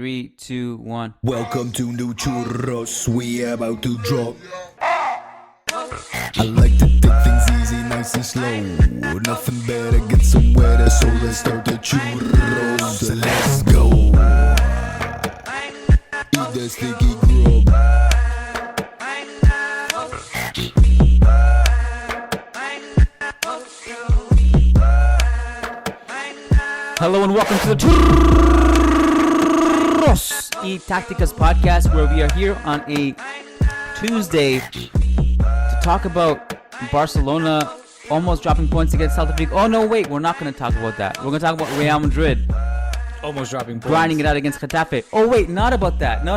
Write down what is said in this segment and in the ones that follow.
3, 2, 1. Welcome to New Churros, we about to drop. I like to take things easy, nice and slow. Nothing better, get somewhere there, so let's start the churros. Let's go. Eat that sticky grub. Hello and welcome to the Churros y Tácticas podcast, where we are here on a Tuesday to talk about Barcelona almost dropping points against Celta Vigo. Oh no, wait, we're not going to talk about that. We're going to talk about Real Madrid Almost dropping points. grinding it out against Getafe. Oh wait, not about that. No.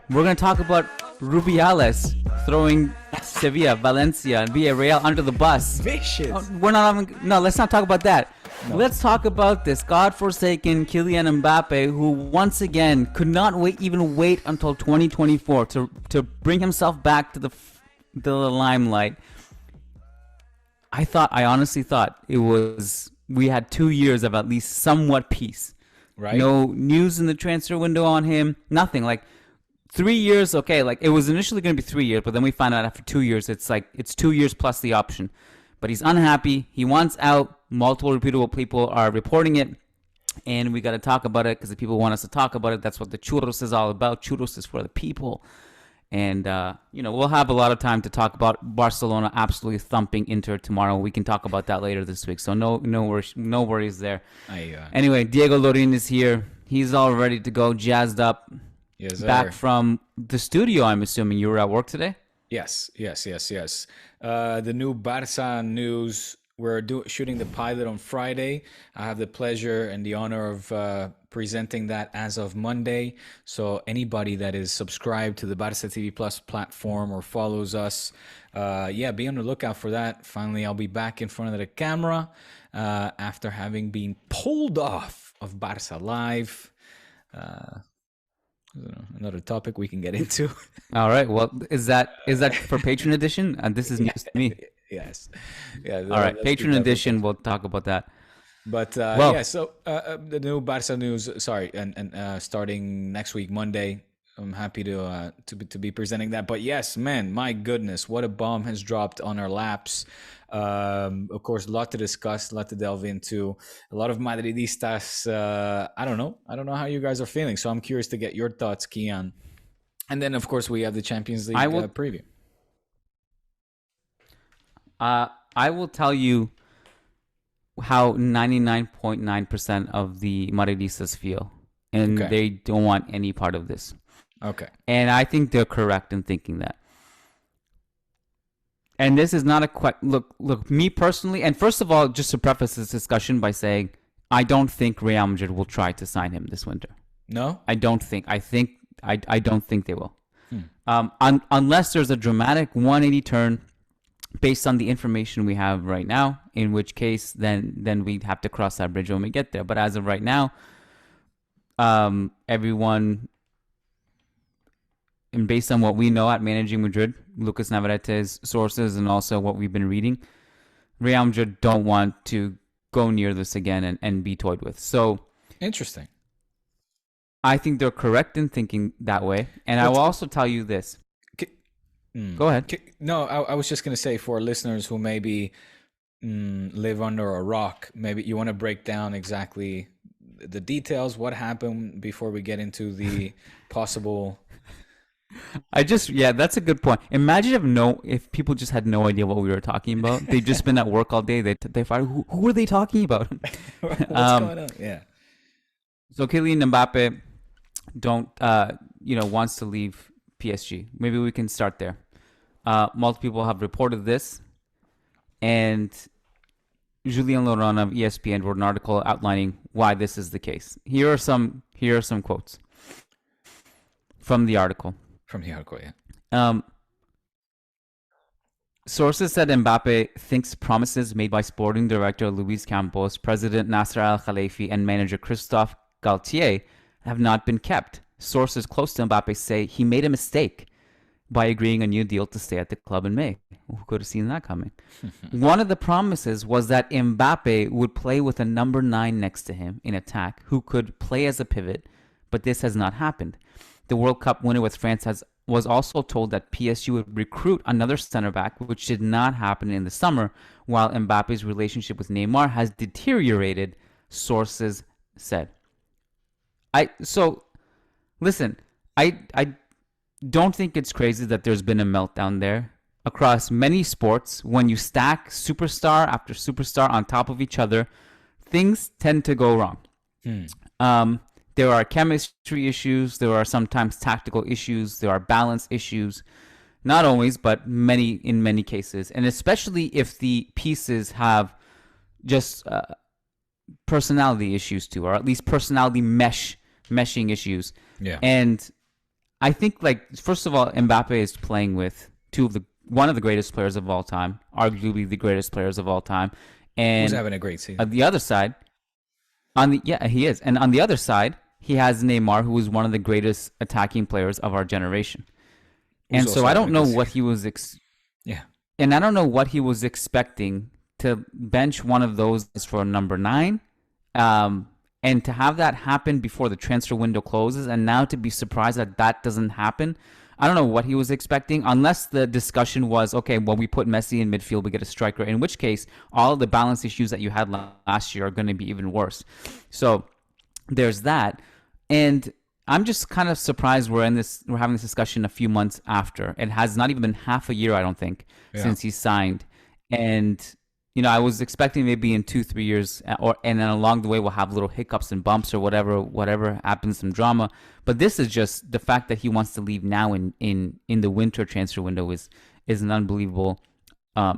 We're going to talk about Rubiales throwing Sevilla, Valencia, and Villarreal under the bus. Vicious. Let's not talk about that. No. Let's talk about this godforsaken Kylian MBAPPE, who once again could not wait until 2024 to bring himself back to the limelight. I honestly thought we had 2 years of at least somewhat peace. Right. No news in the transfer window on him. Nothing. Like 3 years, okay. Like it was initially going to be 3 years, but then we found out after 2 years, it's 2 years plus the option. But he's unhappy. He wants out. Multiple reputable people are reporting it, and we got to talk about it because the people want us to talk about it. That's what the churros is all about. Churros is for the people. And, we'll have a lot of time to talk about Barcelona absolutely thumping Inter tomorrow. We can talk about that later this week. So no worries there. Anyway, Diego Lorin is here. He's all ready to go, jazzed up. Yes, back sir. from the studio, I'm assuming. You were at work today? Yes. The new Barça news. We're shooting the pilot on Friday. I have the pleasure and the honor of presenting that as of Monday. So anybody that is subscribed to the Barça TV Plus platform or follows us, be on the lookout for that. Finally, I'll be back in front of the camera after having been pulled off of Barça Live. Another topic we can get into. All right. Well, is that for Patron edition? And this is news to me. Yes. Yeah. All right. Patron edition. We'll talk about that. But So the new Barca news. Sorry, and starting next week, Monday. I'm happy to be presenting that. But yes, man, my goodness, what a bomb has dropped on our laps. Of course, a lot to discuss, a lot to delve into. A lot of Madridistas. I don't know how you guys are feeling. So I'm curious to get your thoughts, Kian. And then, of course, we have the Champions League preview. I will tell you how 99.9% of the Madridistas feel, and they don't want any part of this. Okay. And I think they're correct in thinking that. And this is not a look, me personally, and first of all, just to preface this discussion by saying, I don't think Real Madrid will try to sign him this winter. No? I don't think they will. Unless there's a dramatic 180 turn based on the information we have right now, in which case then we'd have to cross that bridge when we get there. But as of right now, everyone, and based on what we know at Managing Madrid, Lucas Navarrete's sources, and also what we've been reading, Real Madrid don't want to go near this again and be toyed with. So interesting. I think they're correct in thinking that way. And I will also tell you this. Go ahead. No, I was just going to say, for listeners who maybe live under a rock, maybe you want to break down exactly the details, what happened before we get into the possible... that's a good point. Imagine if people just had no idea what we were talking about. They've just been at work all day. They fired. Who were they talking about? What's going on? Yeah. So Kylian Mbappe wants to leave PSG. Maybe we can start there. Multiple people have reported this, and Julien Laurent of ESPN wrote an article outlining why this is the case. Here are some quotes from the article. Yeah. Sources said Mbappe thinks promises made by sporting director Luis Campos, president Nasser Al-Khelaifi, and manager Christophe Galtier have not been kept. Sources close to Mbappe say he made a mistake by agreeing a new deal to stay at the club in May. Who could have seen that coming? One of the promises was that Mbappe would play with a number 9 next to him in attack, who could play as a pivot, but this has not happened. The World Cup winner with France was also told that PSG would recruit another center back, which did not happen in the summer, while Mbappe's relationship with Neymar has deteriorated, sources said. Listen, I don't think it's crazy that there's been a meltdown there across many sports. When you stack superstar after superstar on top of each other, things tend to go wrong. There are chemistry issues. There are sometimes tactical issues. There are balance issues. Not always, but in many cases. And especially if the pieces have just personality issues too, or at least personality meshing issues. Yeah. And I think, like, first of all, Mbappe is playing with one of the greatest players of all time, arguably the greatest players of all time. And who's having a great season. On the other side, he is. And on the other side, he has Neymar, who is one of the greatest attacking players of our generation. And so I don't know what he was and I don't know what he was expecting to bench one of those for number 9. And to have that happen before the transfer window closes, and now to be surprised that doesn't happen, I don't know what he was expecting, unless the discussion was, okay, well, we put Messi in midfield, we get a striker, in which case all the balance issues that you had last year are going to be even worse. So there's that. And I'm just kind of surprised we're having this discussion a few months after. It has not even been half a year, I don't think, since he signed. And I was expecting maybe in 2-3 years, and then along the way we'll have little hiccups and bumps or whatever happens, some drama. But this is just the fact that he wants to leave now in the winter transfer window is an unbelievable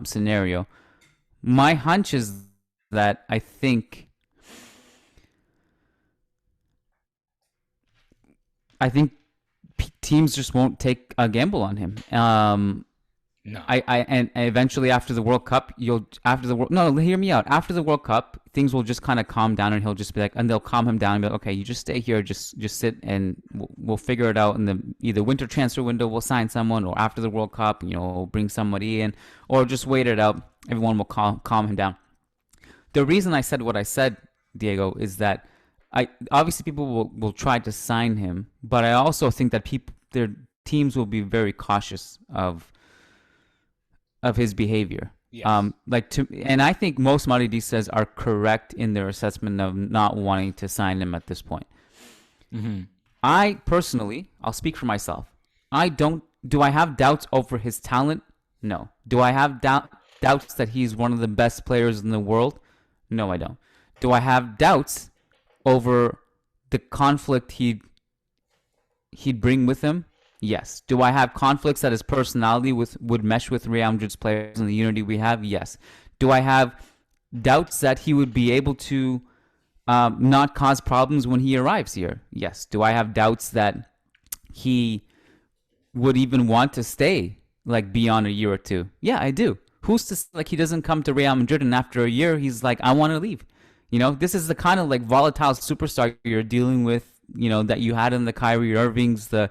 scenario. My hunch is that I think teams just won't take a gamble on him. No. And eventually after the World Cup, hear me out. After the World Cup, things will just kind of calm down, and he'll just be like, and they'll calm him down and be like, okay, you just stay here, just sit, and we'll figure it out in the either winter transfer window. We'll sign someone, or after the World Cup, we'll bring somebody in, or just wait it out. Everyone will calm him down. The reason I said what I said, Diego, is that obviously people will try to sign him, but I also think that their teams will be very cautious of his behavior. Yes. And I think most Madridistas are correct in their assessment of not wanting to sign him at this point. Mm-hmm. I personally, I'll speak for myself. Do I have doubts over his talent? No. Do I have doubts that he's one of the best players in the world? No, I don't. Do I have doubts over the conflict he'd bring with him? Yes. Do I have conflicts that his personality would mesh with Real Madrid's players and the unity we have? Yes. Do I have doubts that he would be able to not cause problems when he arrives here? Yes. Do I have doubts that he would even want to stay beyond a year or two? Yeah, I do. Who's to say he doesn't come to Real Madrid and after a year he's like, I want to leave? This is the kind of volatile superstar you're dealing with, that you had in the Kyrie Irvings, the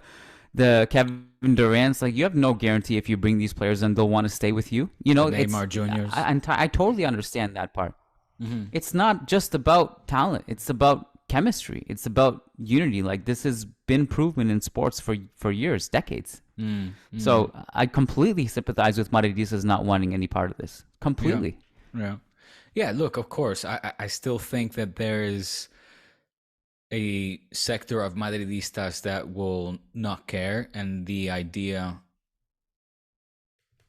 Kevin Durant's. You have no guarantee if you bring these players and they'll want to stay with you. The Neymar Juniors. I totally understand that part. Mm-hmm. It's not just about talent. It's about chemistry. It's about unity. This has been proven in sports for years, decades. Mm-hmm. So I completely sympathize with Madridistas not wanting any part of this. Completely. Yeah. Look, of course, I still think that there is a sector of Madridistas that will not care, and the idea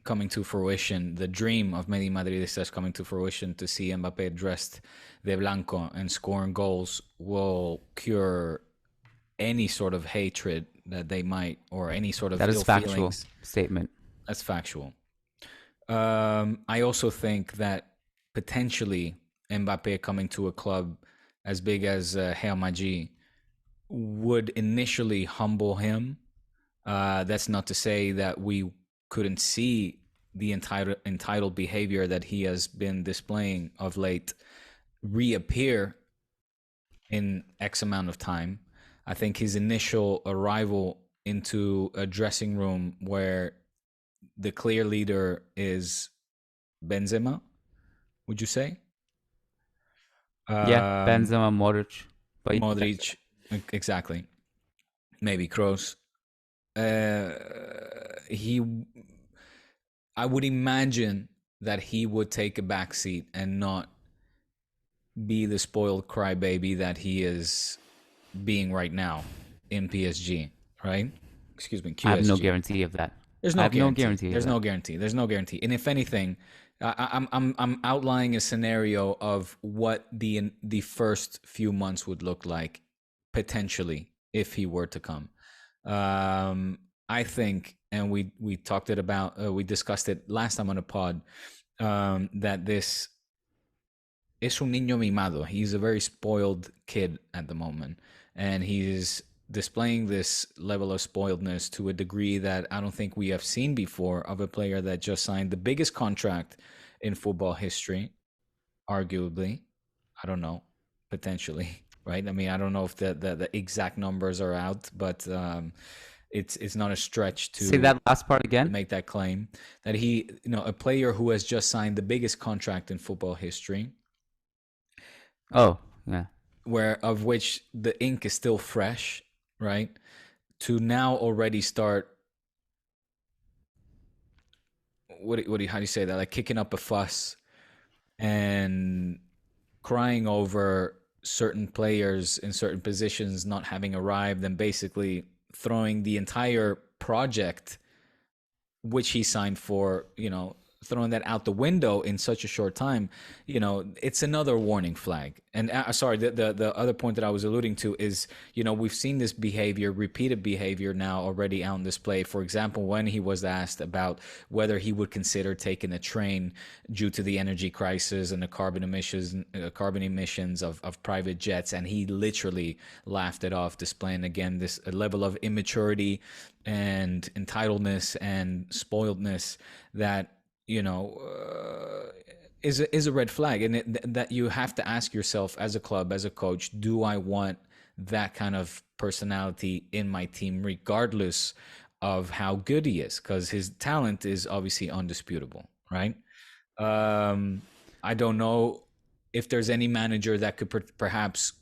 coming to fruition, the dream of many Madridistas coming to fruition to see Mbappé dressed de blanco and scoring goals will cure any sort of hatred that they might, or any sort of that ill is factual feelings. Statement. That's factual. I also think that potentially Mbappé coming to a club as big as Real Madrid would initially humble him. That's not to say that we couldn't see the entitled behavior that he has been displaying of late reappear in X amount of time. I think his initial arrival into a dressing room where the clear leader is Benzema, would you say? Yeah, Benzema, Modric. Modric, exactly. maybe Kroos. Uh, he, I would imagine that he would take a back seat and not be the spoiled crybaby that he is being right now in PSG, right? Excuse me, I have no QSG. guarantee of that. There's I no have no guarantee. guarantee of There's that. no guarantee. There's no guarantee. And if anything, I'm outlining a scenario of what the first few months would look like potentially if he were to come. I think, and we talked it about, we discussed it last time on a pod, that this es un niño mimado. He's a very spoiled kid at the moment, and he's displaying this level of spoiledness to a degree that I don't think we have seen before of a player that just signed the biggest contract in football history, arguably. I don't know, potentially, right? I mean, I don't know if the exact numbers are out, but it's not a stretch Say to that last part again. make that claim that he, a player who has just signed the biggest contract in football history, Oh, yeah. where of which the ink is still fresh, right? To now already start, how do you say that? Like kicking up a fuss and crying over certain players in certain positions not having arrived, and basically throwing the entire project which he signed for, throwing that out the window in such a short time, it's another warning flag. And sorry, the other point that I was alluding to is, we've seen this behavior, repeated behavior now already out on display. For example, when he was asked about whether he would consider taking a train due to the energy crisis and the carbon emissions of private jets, and he literally laughed it off, displaying again this level of immaturity and entitledness and spoiledness that is a red flag, and that you have to ask yourself as a club, as a coach, do I want that kind of personality in my team, regardless of how good he is? Because his talent is obviously undisputable, right? I don't know if there's any manager that could perhaps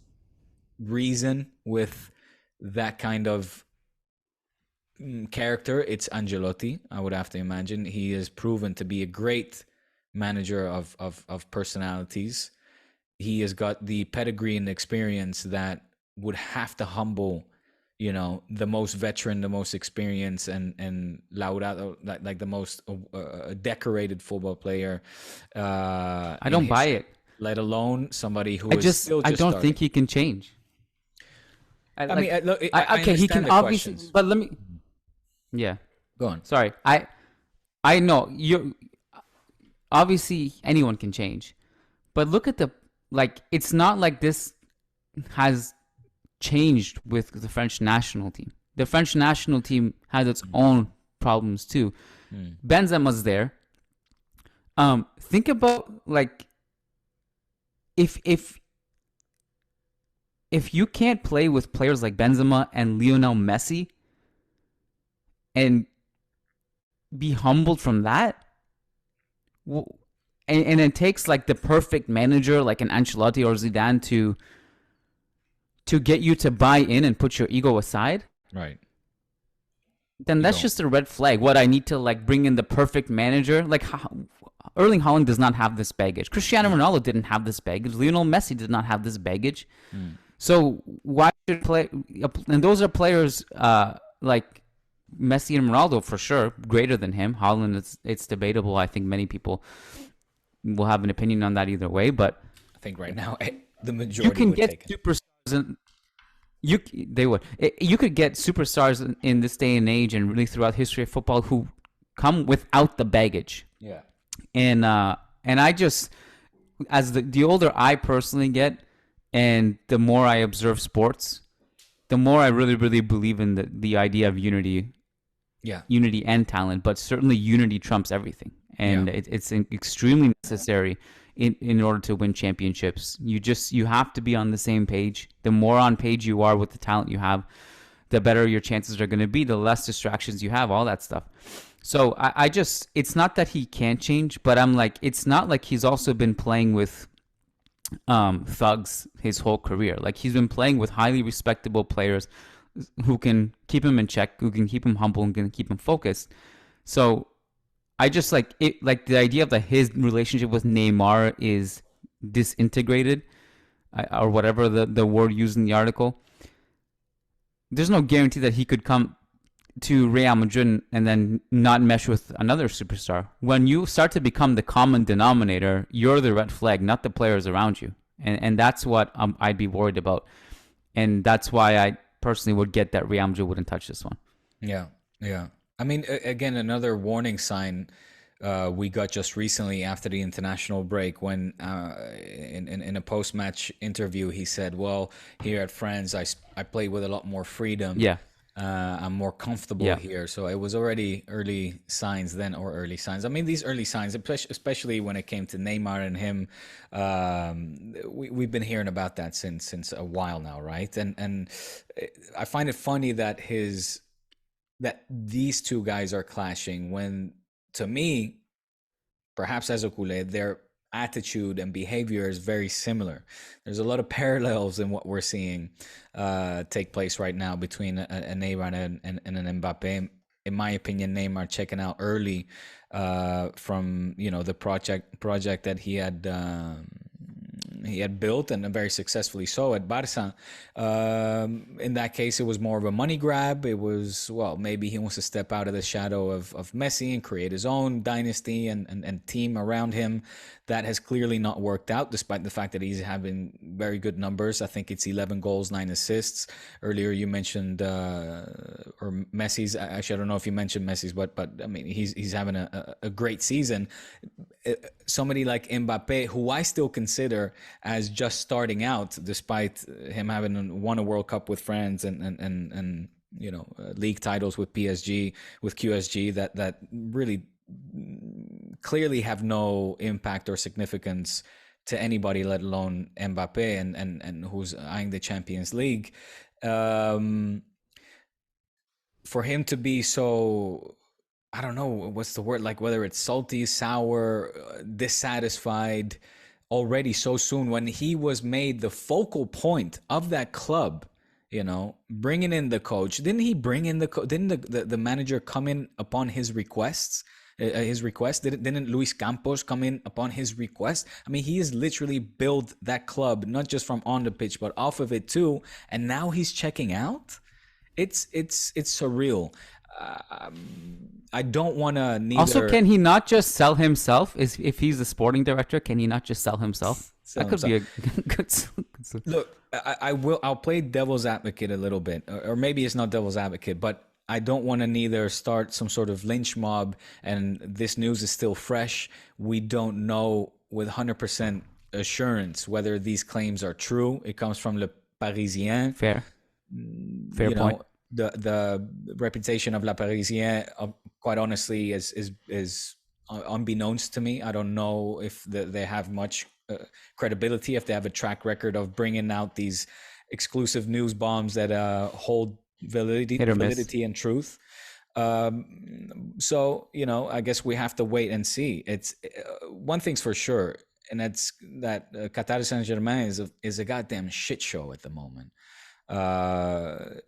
reason with that kind of character. It's Ancelotti, I would have to imagine. He has proven to be a great manager of personalities. He has got the pedigree and experience that would have to humble, the most veteran, the most experienced, and Laurado, like the most decorated football player. I don't buy it. Let alone somebody who I is still just I don't starting. think he can change. I mean, look, I okay, he understand can the obviously, questions. but let me. Yeah, Go on. sorry. I know you. Obviously, anyone can change, but look at it's not like this has changed with the French national team. The French national team has its own problems too. Benzema's there. Think about if you can't play with players like Benzema and Lionel Messi and be humbled from that, and it takes the perfect manager like an Ancelotti or Zidane to get you to buy in and put your ego aside, Right. then that's just a red flag. What, I need to bring in the perfect manager? Erling Haaland does not have this baggage. Cristiano Ronaldo didn't have this baggage. Lionel Messi did not have this baggage. So why should play? And those are players like Messi and Ronaldo for sure, greater than him. Haaland, it's debatable. I think many people will have an opinion on that either way. But I think right now the majority you can would get take it. superstars, and they would. You could get superstars in this day and age, and really throughout history of football, who come without the baggage. Yeah. And I just, as the older I personally get, and the more I observe sports, the more I really, really believe in the idea of unity. Yeah. Unity and talent, but certainly unity trumps everything, and it's extremely necessary in order to win championships. You have to be on the same page. The more on page you are with the talent you have, the better your chances are going to be. The less distractions you have, all that stuff. So I just, it's not that he can't change, but I'm it's not like he's also been playing with thugs his whole career. He's been playing with highly respectable players who can keep him in check, who can keep him humble, and can keep him focused. So I just like it, like the idea of that his relationship with Neymar is disintegrated, or whatever the word used in the article. There's no guarantee that he could come to Real Madrid and then not mesh with another superstar. When you start to become the common denominator, you're the red flag, not the players around you. And that's what I'd be worried about. And that's why I personally would get that Real Madrid wouldn't touch this one. Yeah, yeah. I mean, again, another warning sign we got just recently after the international break when in a post-match interview, he said, well, here at France, I play with a lot more freedom. Yeah. I'm more comfortable here. So it was already early signs then, or early signs. I mean, these early signs, especially when it came to Neymar and him, we've been hearing about that since a while now, right? And I find it funny that these two guys are clashing when, to me, perhaps as a culé, their attitude and behavior is very similar. There's a lot of parallels in what we're seeing take place right now between a Neymar and an Mbappe. In my opinion, Neymar checking out early from the project that he had built, and very successfully so, at Barça. In that case, it was more of a money grab. It was, well, maybe he wants to step out of the shadow of Messi and create his own dynasty and team around him. That has clearly not worked out, despite the fact that he's having very good numbers. I think it's 11 goals, 9 assists. Earlier you mentioned, or Messi's, actually I don't know if you mentioned Messi's, but I mean, he's having a great season. Somebody like Mbappe, who I still consider as just starting out, despite him having won a World Cup with France and league titles with PSG, with QSG, that really clearly have no impact or significance to anybody, let alone Mbappe, and who's eyeing the Champions League. For him to be so, I don't know what's the word, like whether it's salty, sour, dissatisfied already so soon, when he was made the focal point of that club, bringing in the coach. Didn't he bring in didn't the manager come in upon his requests? Didn't Luis Campos come in upon his request? I mean, he has literally built that club, not just from on the pitch, but off of it too. And now he's checking out. It's surreal. I don't want to neither. Also, can he not just sell himself? If he's the sporting director, can he not just sell himself? That could be a good. Look, I'll play devil's advocate a little bit, or maybe it's not devil's advocate, but I don't want to neither start some sort of lynch mob, and this news is still fresh. We don't know with 100% assurance whether these claims are true. It comes from Le Parisien. Fair point. The reputation of Le Parisien, quite honestly, is unbeknownst to me. I don't know if they have much credibility, if they have a track record of bringing out these exclusive news bombs that hold validity and truth. So I guess we have to wait and see. It's one thing's for sure, and that's that Qatar Saint-Germain is a goddamn shit show at the moment. I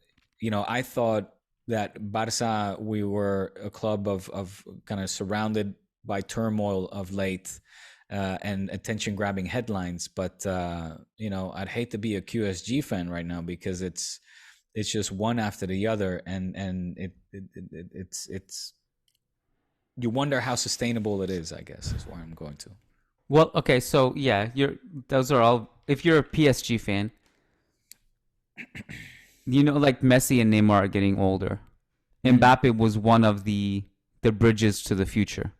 thought that Barça, we were a club of kind of surrounded by turmoil of late and attention-grabbing headlines, but I'd hate to be a QSG fan right now, because it's just one after the other, and it's you wonder how sustainable it is, I guess, is where I'm going to. Well, okay, so yeah, those are all. If you're a PSG fan, like Messi and Neymar are getting older. Mbappe was one of the bridges to the future.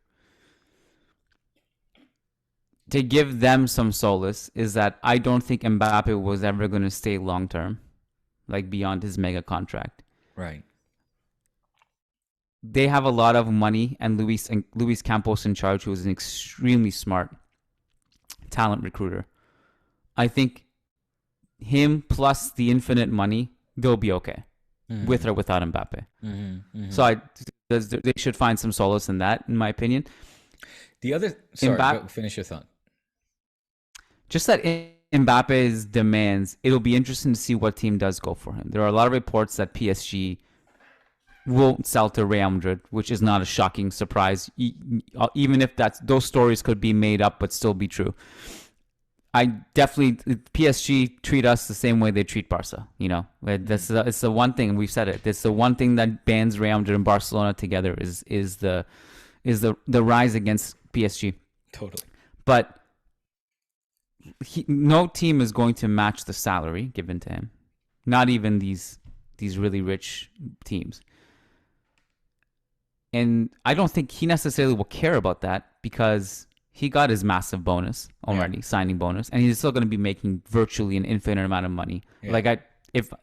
To give them some solace is that I don't think Mbappe was ever going to stay long term, like beyond his mega contract. Right. They have a lot of money, and Luis Campos in charge, who is an extremely smart talent recruiter. I think him plus the infinite money, they'll be okay, with or without Mbappe. So they should find some solace in that, in my opinion. The other, sorry, finish your thought. Just that Mbappe's demands, it'll be interesting to see what team does go for him. There are a lot of reports that PSG won't sell to Real Madrid, which is not a shocking surprise, even if those stories could be made up but still be true. I definitely PSG treat us the same way they treat Barca. You know, it's the one thing, and we've said it. It's the one thing that bands Real Madrid and Barcelona together is the rise against PSG. Totally. But no team is going to match the salary given to him. Not even these really rich teams. And I don't think he necessarily will care about that because he got his massive bonus already, signing bonus, and he's still going to be making virtually an infinite amount of money. Yeah. If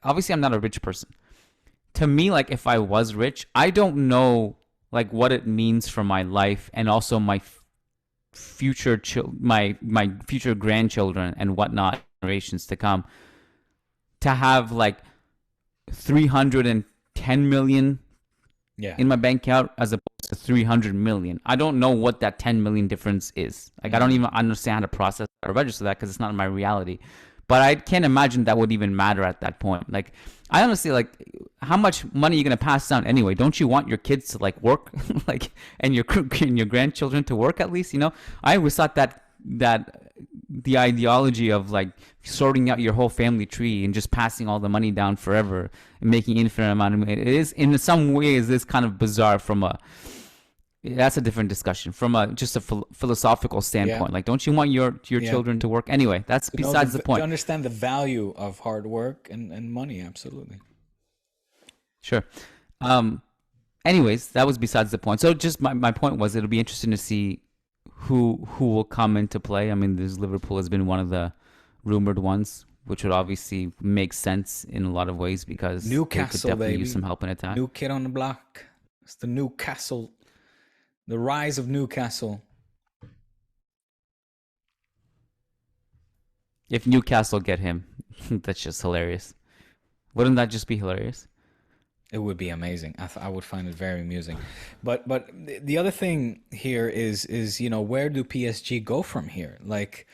obviously I'm not a rich person. To me, like if I was rich, I don't know like what it means for my life and also my future my future grandchildren and whatnot, generations to come, to have like 310 million in my bank account as opposed to 300 million. I don't know what that 10 million difference is. Like I don't even understand how to process or register that because it's not my reality. But I can't imagine that would even matter at that point. Like I honestly, like, how much money are you gonna pass down anyway? Don't you want your kids to like work, like, and your grandchildren to work at least? You know, I always thought that the ideology of like sorting out your whole family tree and just passing all the money down forever and making infinite amount of money, it is in some ways this kind of bizarre that's a different discussion from just a philosophical standpoint. Yeah. Like, don't you want your children to work? Anyway, that's besides the point. To understand the value of hard work and money, absolutely. Sure. Anyways, that was besides the point. So just my point was it'll be interesting to see who will come into play. I mean, Liverpool has been one of the rumored ones, which would obviously make sense in a lot of ways because Newcastle, they could definitely use some help in attack. New kid on the block. It's the Newcastle. The rise of Newcastle. If Newcastle get him, that's just hilarious. Wouldn't that just be hilarious? It would be amazing. I would find it very amusing. But the other thing here is where do PSG go from here? Like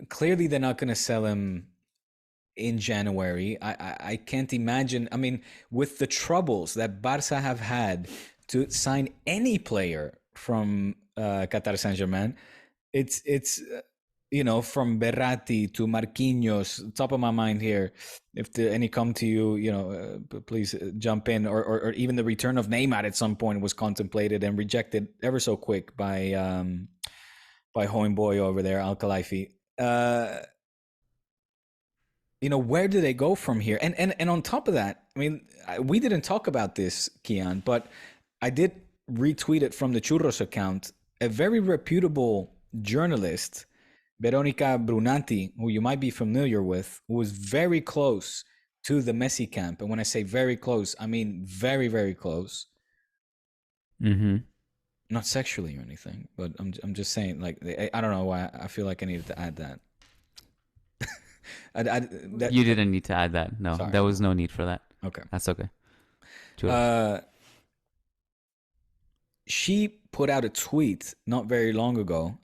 clearly they're not going to sell him in January. I can't imagine. I mean, with the troubles that Barça have had to sign any player from Qatar Saint-Germain, it's from Berratti to Marquinhos, top of my mind here. If any come to you, please jump in. Or even the return of Neymar at some point was contemplated and rejected ever so quick by Homeboy over there, Al Khelaifi. Where do they go from here? And on top of that, I mean, we didn't talk about this, Kian, but I did retweet it from the Churros account. A very reputable journalist, Veronica Brunanti, who you might be familiar with, who was very close to the Messi camp. And when I say very close, I mean very, very close. Mm-hmm. Not sexually or anything, but I'm just saying, like, I don't know why I feel like I needed to add that. You didn't need to add that. No, sorry. There was no need for that. Okay. That's okay. She put out a tweet not very long ago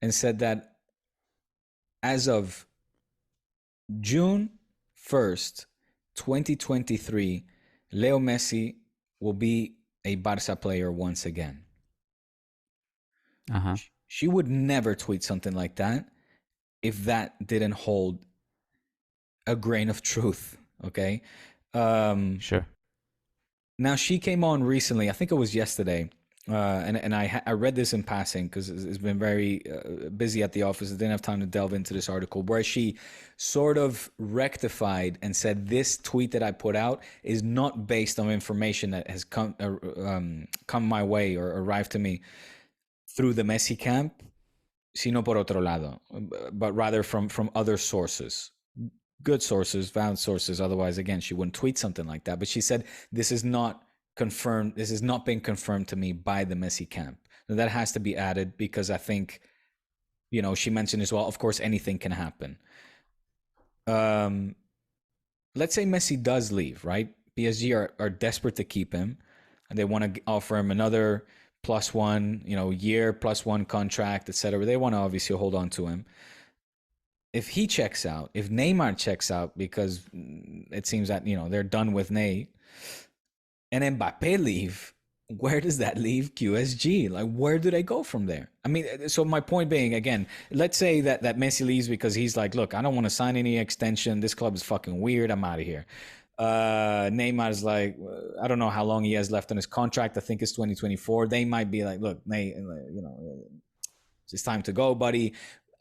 and said that as of June 1st, 2023, Leo Messi will be a Barça player once again. Uh-huh. She would never tweet something like that if that didn't hold a grain of truth, okay? Sure. Now, she came on recently, I think it was yesterday, and I read this in passing because it's been very busy at the office. I didn't have time to delve into this article, where she sort of rectified and said this tweet that I put out is not based on information that has come my way or arrived to me through the Messi camp, sino por otro lado, but rather from other sources. Good sources, valid sources. Otherwise, again, she wouldn't tweet something like that. But she said, this is not confirmed. This has not been confirmed to me by the Messi camp. Now, that has to be added because I think, she mentioned as well, of course, anything can happen. Let's say Messi does leave, right? PSG are desperate to keep him and they want to offer him another plus one, year plus one contract, etc. They want to obviously hold on to him. If he checks out, if Neymar checks out, because it seems that they're done with Ney, and Mbappe leave, where does that leave QSG? Like, where do they go from there? I mean, so my point being, again, let's say that Messi leaves because he's like, look, I don't want to sign any extension. This club is fucking weird. I'm out of here. Neymar's like, I don't know how long he has left on his contract. I think it's 2024. They might be like, look, Ney, it's time to go, buddy.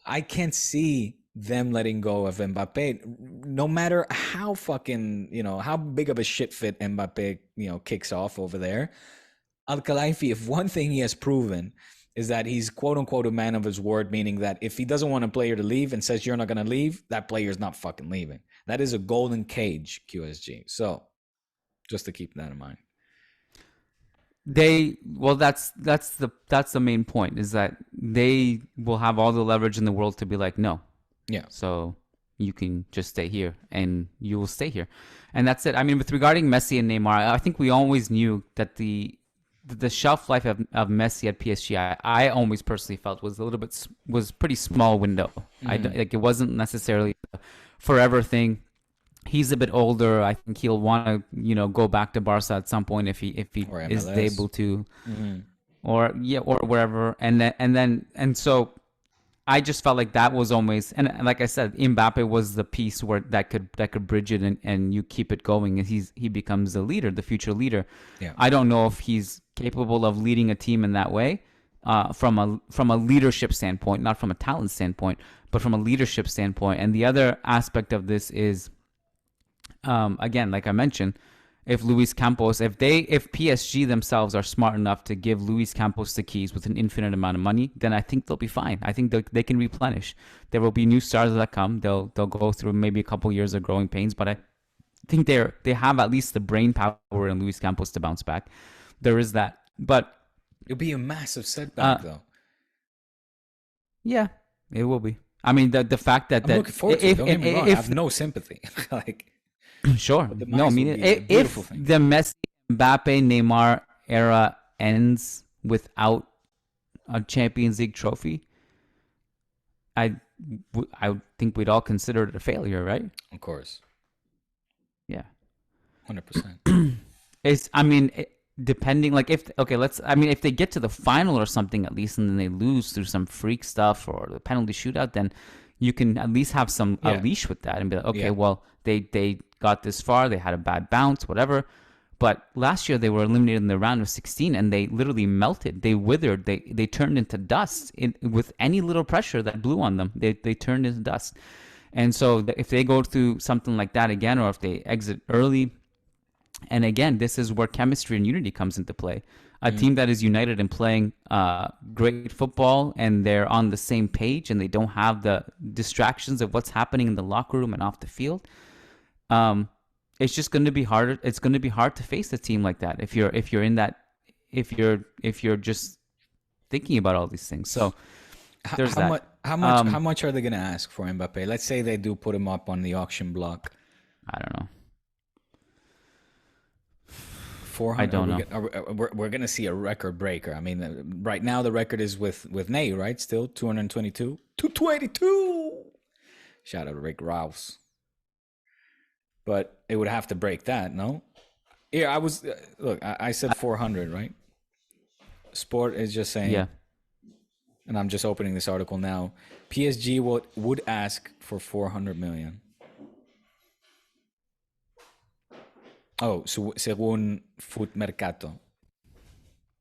I can't see them letting go of Mbappe, no matter how fucking, how big of a shit fit Mbappe, kicks off over there. Al-Khelaifi, if one thing he has proven is that he's quote unquote a man of his word, meaning that if he doesn't want a player to leave and says you're not going to leave, that player is not fucking leaving. That is a golden cage, QSG. So just to keep that in mind. That's the main point, is that they will have all the leverage in the world to be like, no. Yeah. So you can just stay here and you will stay here. And that's it. I mean, with regarding Messi and Neymar, I think we always knew that the shelf life of Messi at PSG, I always personally felt was pretty small window. Like, it wasn't necessarily a forever thing. He's a bit older. I think he'll want to, go back to Barca at some point if he is able to, or wherever. And so I just felt like that was always, and like I said, Mbappe was the piece where that could bridge it, and you keep it going, and he becomes the leader, the future leader. Yeah. I don't know if he's capable of leading a team in that way, from a leadership standpoint, not from a talent standpoint, but from a leadership standpoint. And the other aspect of this is, again, like I mentioned, if Luis Campos, if PSG themselves are smart enough to give Luis Campos the keys with an infinite amount of money, then I think they'll be fine. I think they can replenish. There will be new stars that come. They'll go through maybe a couple years of growing pains, but I think they have at least the brain power in Luis Campos to bounce back. There is that, but it'll be a massive setback, though. Yeah, it will be. I mean, the fact that I'm looking forward to it. Don't get me wrong. I have no sympathy. Sure. No, I mean, if the Messi, Mbappe, Neymar era ends without a Champions League trophy, I think we'd all consider it a failure, right? Of course. Yeah. 100%. Depending, like, if they get to the final or something at least, and then they lose through some freak stuff or the penalty shootout, then you can at least have a leash with that and be like, okay, well, they got this far, they had a bad bounce, whatever. But last year they were eliminated in the round of 16, and they literally melted, they withered, they turned into dust with any little pressure that blew on them. They turned into dust. And so if they go through something like that again, or if they exit early, and again, this is where chemistry and unity comes into play. A team that is united and playing great football, and they're on the same page, and they don't have the distractions of what's happening in the locker room and off the field. It's just going to be harder. It's going to be hard to face a team like that if you're in that, if you're just thinking about all these things. So there's that. How much are they going to ask for Mbappe? Let's say they do put him up on the auction block. I don't know. 400. I don't know. We're going to see a record breaker. I mean, right now the record is with Ney, right? Still 222. 222. Shout out to Rick Rouse. But it would have to break that, no? Yeah, I said 400, right? Sport is just saying. Yeah. And I'm just opening this article now. PSG would ask for 400 million. Oh, so según Foot Mercato.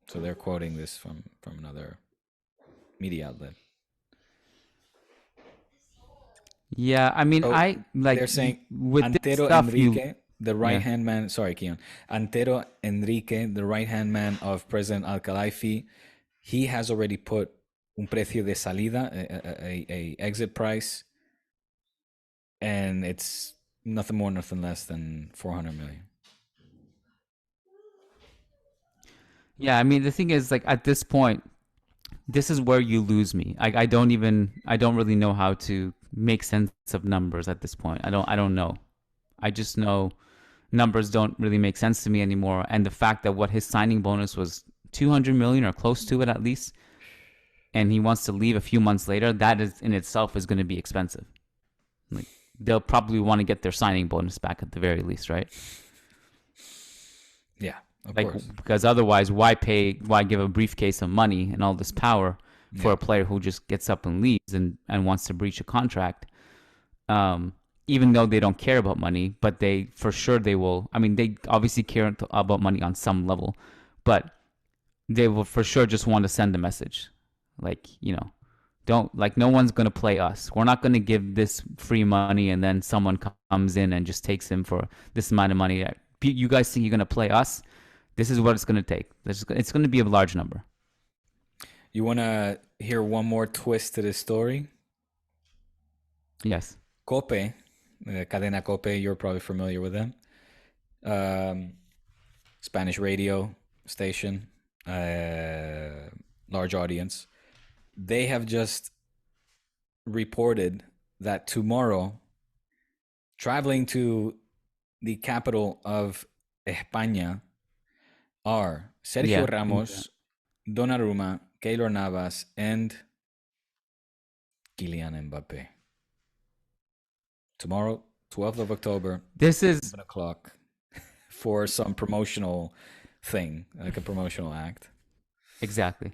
So they're quoting this from another media outlet. Yeah, I mean, they're saying with Antero stuff, Enrique, the right-hand man. Sorry, Kian. Antero Enrique, the right-hand man of President Al-Khelaifi, he has already put un precio de salida, a exit price, and it's nothing more, nothing less than 400 million. Yeah, I mean, the thing is, like, at this point, this is where you lose me. I don't really know how to make sense of numbers at this point. I don't know. I just know numbers don't really make sense to me anymore. And the fact that what his signing bonus was 200 million or close to it at least, and he wants to leave a few months later, that is in itself is going to be expensive. Like, they'll probably want to get their signing bonus back at the very least, right? Yeah, of Like, course. because otherwise, why give a briefcase of money and all this power for a player who just gets up and leaves and wants to breach a contract? Even though they don't care about money, but they will. I mean, they obviously care about money on some level, but they will for sure just want to send a message, like, don't, like, no one's gonna play us. We're not gonna give this free money and then someone comes in and just takes him for this amount of money. You guys think you're gonna play us? This is what it's gonna take. It's gonna be a large number. You want to hear one more twist to this story? Yes. Cope, Cadena Cope, you're probably familiar with them. Spanish radio station, large audience. They have just reported that tomorrow, traveling to the capital of España, are Sergio Ramos, Donnarumma, Keylor Navas, and Kylian Mbappe. Tomorrow, 12th of October, This is 7 o'clock, for some promotional thing, like a promotional act. exactly.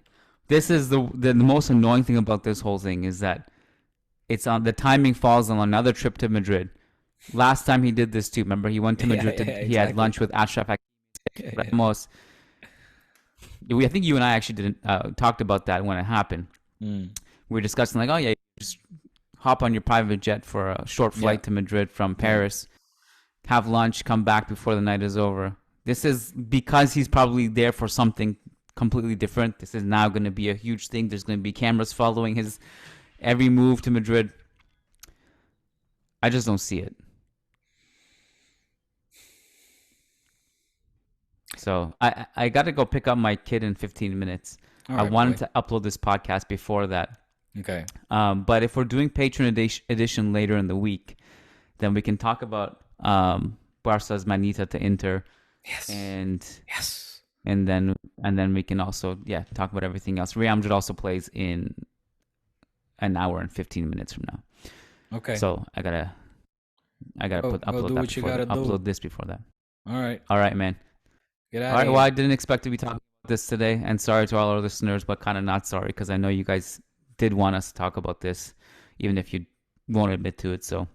This is the most annoying thing about this whole thing is that the timing falls on another trip to Madrid. Last time he did this too. Remember, he went to Madrid. He had lunch with Ashraf Ramos. I think you and I actually didn't talked about that when it happened. We were discussing like, oh yeah, just hop on your private jet for a short flight to Madrid from Paris, have lunch, come back before the night is over. This is because he's probably there for something completely different. This is now going to be a huge thing. There's going to be cameras following his every move to Madrid. I just don't see it. So I got to go pick up my kid in 15 minutes. All right, I wanted to upload this podcast before that. Okay. But if we're doing Patreon edition later in the week, then we can talk about Barca's Manita to Inter. Yes. And then we can also talk about everything else. Real Madrid also plays in an hour and 15 minutes from now. Okay. So I gotta upload this before that. All right, man. Get out. All right. Well, I didn't expect to be talking about this today, and sorry to all our listeners, but kind of not sorry because I know you guys did want us to talk about this, even if you won't admit to it. So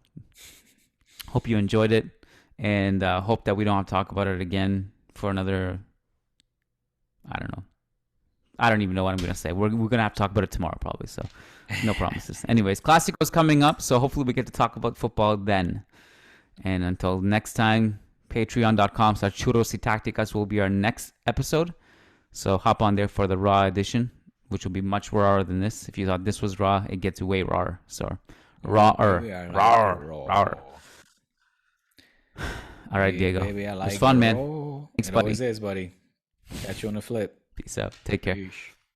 hope you enjoyed it, and hope that we don't have to talk about it again for another. I don't know. I don't even know what I'm going to say. We're going to have to talk about it tomorrow probably, so no promises. Anyways, Clásico's coming up, so hopefully we get to talk about football then. And until next time, patreon.com/churros y tácticas will be our next episode. So hop on there for the raw edition, which will be much rawer than this. If you thought this was raw, it gets way rawer. So rawer. All right, Diego. It was fun, man. Thanks, It buddy. always is, buddy. Catch you on the flip. Peace out. Take care. Yeesh.